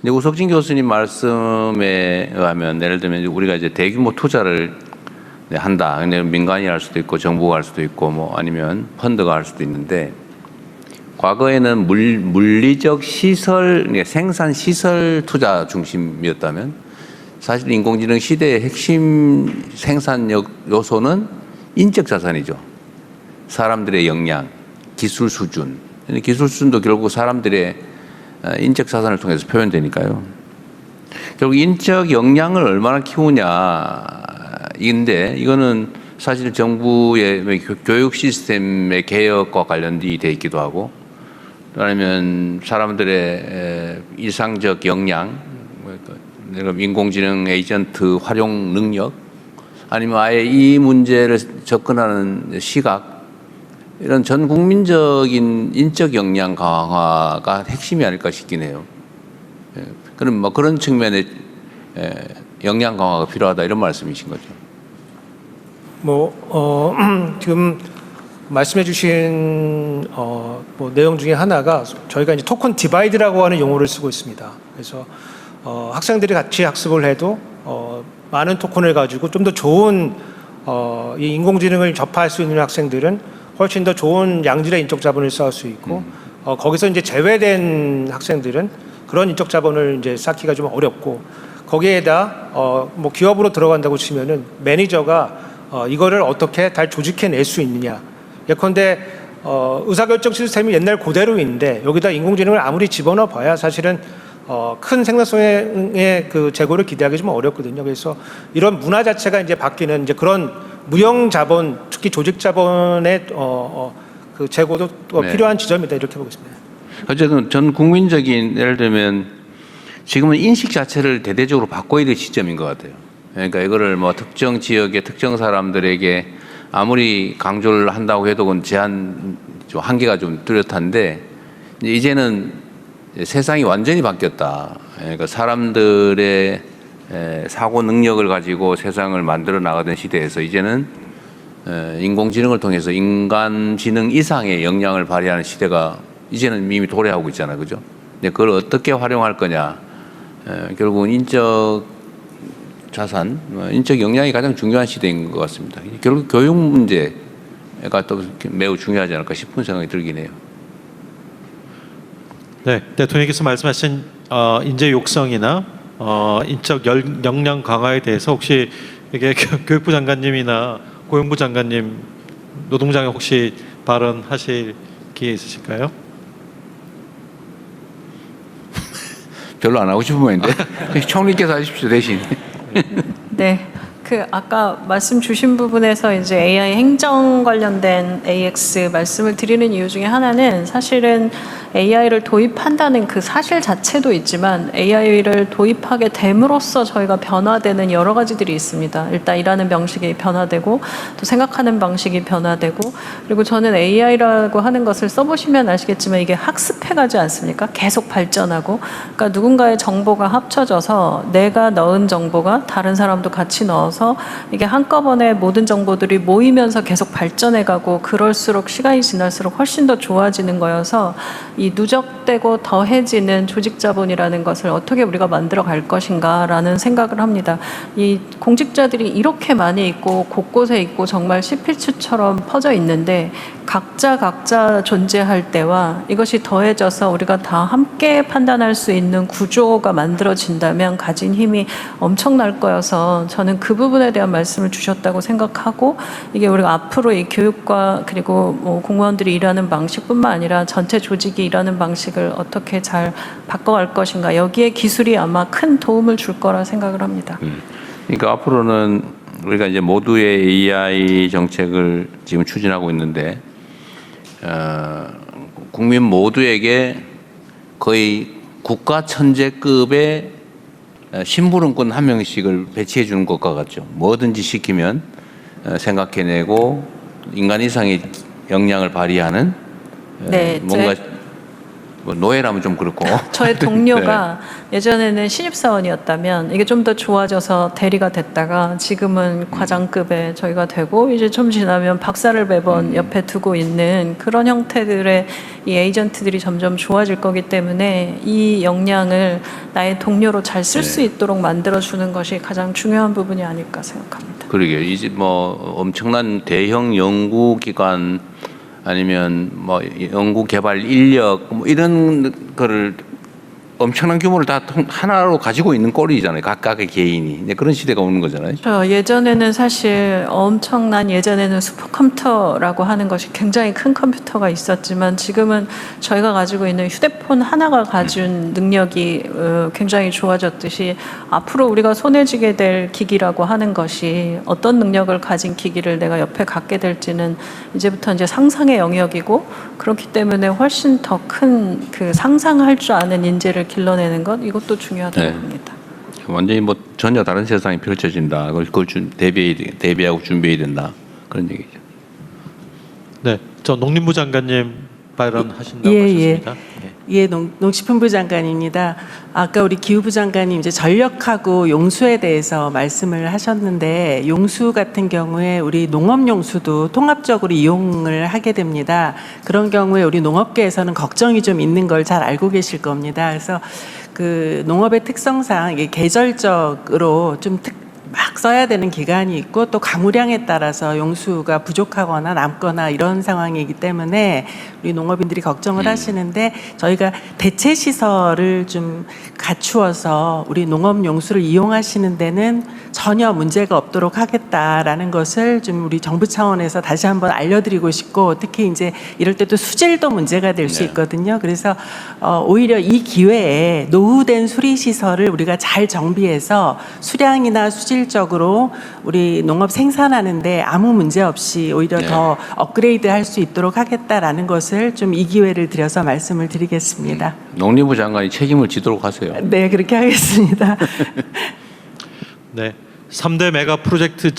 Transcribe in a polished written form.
근데 우석진 교수님 말씀에 의하면 예를 들면 우리가 이제 대규모 투자를 한다. 근데 민간이 할 수도 있고 정부가 할 수도 있고 뭐 아니면 펀드가 할 수도 있는데 과거에는 물리적 시설, 생산 시설 투자 중심이었다면 사실 인공지능 시대의 핵심 생산 요소는 인적 자산이죠. 사람들의 역량, 기술 수준. 기술 수준도 결국 사람들의 인적 자산을 통해서 표현되니까요. 결국 인적 역량을 얼마나 키우냐인데 이거는 사실 정부의 교육 시스템의 개혁과 관련이 돼 있기도 하고 또 아니면 사람들의 일상적 역량, 인공지능 에이전트 활용 능력 아니면 아예 이 문제를 접근하는 시각 이런 전 국민적인 인적 역량 강화가 핵심이 아닐까 싶긴 해요. 그럼 뭐 그런 측면에 역량 강화가 필요하다 이런 말씀이신 거죠. 지금 말씀해주신 내용 중에 하나가 저희가 이제 토큰 디바이드라고 하는 용어를 쓰고 있습니다. 그래서 학생들이 같이 학습을 해도 많은 토큰을 가지고 좀 더 좋은 이 인공지능을 접할 수 있는 학생들은 훨씬 더 좋은 양질의 인적 자본을 쌓을 수 있고 거기서 이제 제외된 학생들은 그런 인적 자본을 이제 쌓기가 좀 어렵고 거기에다 뭐 기업으로 들어간다고 치면은 매니저가 이거를 어떻게 잘 조직해낼 수 있느냐. 예컨대 의사결정 시스템이 옛날 그대로인데 여기다 인공지능을 아무리 집어넣어 봐야 사실은 큰 생산성의 그 재고를 기대하기 좀 어렵거든요. 그래서 이런 문화 자체가 이제 바뀌는 이제 그런 무형 자본, 특히 조직 자본의 그 재고도 필요한 지점이다 이렇게 보고 있습니다. 어쨌든 전 국민적인 예를 들면 지금은 인식 자체를 대대적으로 바꿔야 될 시점인 것 같아요. 그러니까 이거를 뭐 특정 지역의 특정 사람들에게 아무리 강조를 한다고 해도 그건 제한 좀 한계가 좀 뚜렷한데 이제는 세상이 완전히 바뀌었다. 그러니까 사람들의 사고 능력을 가지고 세상을 만들어 나가던 시대에서 이제는 인공지능을 통해서 인간 지능 이상의 역량을 발휘하는 시대가 이제는 이미 도래하고 있잖아요. 그죠? 근데 그걸 어떻게 활용할 거냐. 결국은 인적 자산, 인적 역량이 가장 중요한 시대인 것 같습니다. 결국 교육 문제가 또 매우 중요하지 않을까 싶은 생각이 들긴 해요. 네, 대통령께서 말씀하신 인재 육성이나 인적 역량 강화에 대해서 혹시 이게 교육부 장관님이나 고용부 장관님, 노동장에 혹시 발언하실 기회 있으실까요? 별로 안 하고 싶은 모양인데 총리께서 하십시오 대신. 네. 아까 말씀 주신 부분에서 이제 AI 행정 관련된 AX 말씀을 드리는 이유 중에 하나는 사실은 AI를 도입한다는 그 사실 자체도 있지만 AI를 도입하게 됨으로써 저희가 변화되는 여러 가지들이 있습니다. 일단 일하는 방식이 변화되고 또 생각하는 방식이 변화되고 그리고 저는 AI라고 하는 것을 써보시면 아시겠지만 이게 학습해가지 않습니까? 계속 발전하고 그러니까 누군가의 정보가 합쳐져서 내가 넣은 정보가 다른 사람도 같이 넣어서 이게 한꺼번에 모든 정보들이 모이면서 계속 발전해가고 그럴수록 시간이 지날수록 훨씬 더 좋아지는 거여서 이 누적되고 더해지는 조직자본이라는 것을 어떻게 우리가 만들어 갈 것인가라는 생각을 합니다. 이 공직자들이 이렇게 많이 있고 곳곳에 있고 정말 시필추처럼 퍼져 있는데 각자 존재할 때와 이것이 더해져서 우리가 다 함께 판단할 수 있는 구조가 만들어진다면 가진 힘이 엄청날 거여서 저는 그 부분에 대한 말씀을 주셨다고 생각하고 이게 우리가 앞으로 이 교육과 그리고 뭐 공무원들이 일하는 방식뿐만 아니라 전체 조직이 일하는 방식을 어떻게 잘 바꿔갈 것인가 여기에 기술이 아마 큰 도움을 줄 거라 생각을 합니다. 그러니까 앞으로는 우리가 이제 모두의 AI 정책을 지금 추진하고 있는데 국민 모두에게 거의 국가 천재급의 심부름꾼 한 명씩을 배치해 주는 것과 같죠. 뭐든지 시키면 생각해내고 인간 이상의 역량을 발휘하는 네, 뭔가 뭐 노예라면 좀 그렇고. 저의 동료가 예전에는 신입사원이었다면 이게 좀 더 좋아져서 대리가 됐다가 지금은 과장급에 저희가 되고 이제 좀 지나면 박사를 매번 옆에 두고 있는 그런 형태들의 이 에이전트들이 점점 좋아질 거기 때문에 이 역량을 나의 동료로 잘 쓸 수 있도록 만들어주는 것이 가장 중요한 부분이 아닐까 생각합니다. 그러게 이제 뭐 엄청난 대형 연구기관 아니면 뭐 연구 개발 인력 뭐 이런 거를 엄청난 규모를 다 하나로 가지고 있는 꼴이잖아요. 각각의 개인이. 이제 그런 시대가 오는 거잖아요. 저 예전에는 사실 예전에는 슈퍼컴퓨터라고 하는 것이 굉장히 큰 컴퓨터가 있었지만 지금은 저희가 가지고 있는 휴대폰 하나가 가진 능력이 굉장히 좋아졌듯이 앞으로 우리가 손에 쥐게 될 기기라고 하는 것이 어떤 능력을 가진 기기를 내가 옆에 갖게 될지는 이제부터 이제 상상의 영역이고 그렇기 때문에 훨씬 더 큰 그 상상할 줄 아는 인재를 길러내는 것 이것도 중요하다고 네. 봅니다. 완전히 뭐 전혀 다른 세상이 펼쳐진다. 그걸 대비하고 준비해야 된다. 그런 얘기죠. 네, 저 농림부 장관님 발언하신다고 예, 하셨습니다. 예, 농식품부 장관입니다. 아까 우리 기후부 장관님 이제 전력하고 용수에 대해서 말씀을 하셨는데 용수 같은 경우에 우리 농업 용수도 통합적으로 이용을 하게 됩니다. 그런 경우에 우리 농업계에서는 걱정이 좀 있는 걸 잘 알고 계실 겁니다. 그래서 그 농업의 특성상 이게 계절적으로 막 써야 되는 기간이 있고 또 가무량에 따라서 용수가 부족하거나 남거나 이런 상황이기 때문에 우리 농업인들이 걱정을 하시는데 저희가 대체 시설을 좀 갖추어서 우리 농업 용수를 이용하시는 데는 전혀 문제가 없도록 하겠다라는 것을 좀 우리 정부 차원에서 다시 한번 알려드리고 싶고 특히 이제 이럴 때 또 수질도 문제가 될 수 있거든요. 그래서 오히려 이 기회에 노후된 수리 시설을 우리가 잘 정비해서 수량이나 수질적으로 우리 농업 생산하는데 아무 문제 없이 오히려 더 업그레이드 할 수 있도록 하겠다라는 것을 좀 이 기회를 들여서 말씀을 드리겠습니다. 농림부 장관이 책임을 지도록 하세요. 네, 그렇게 하겠습니다. 네, 3대 메가 프로젝트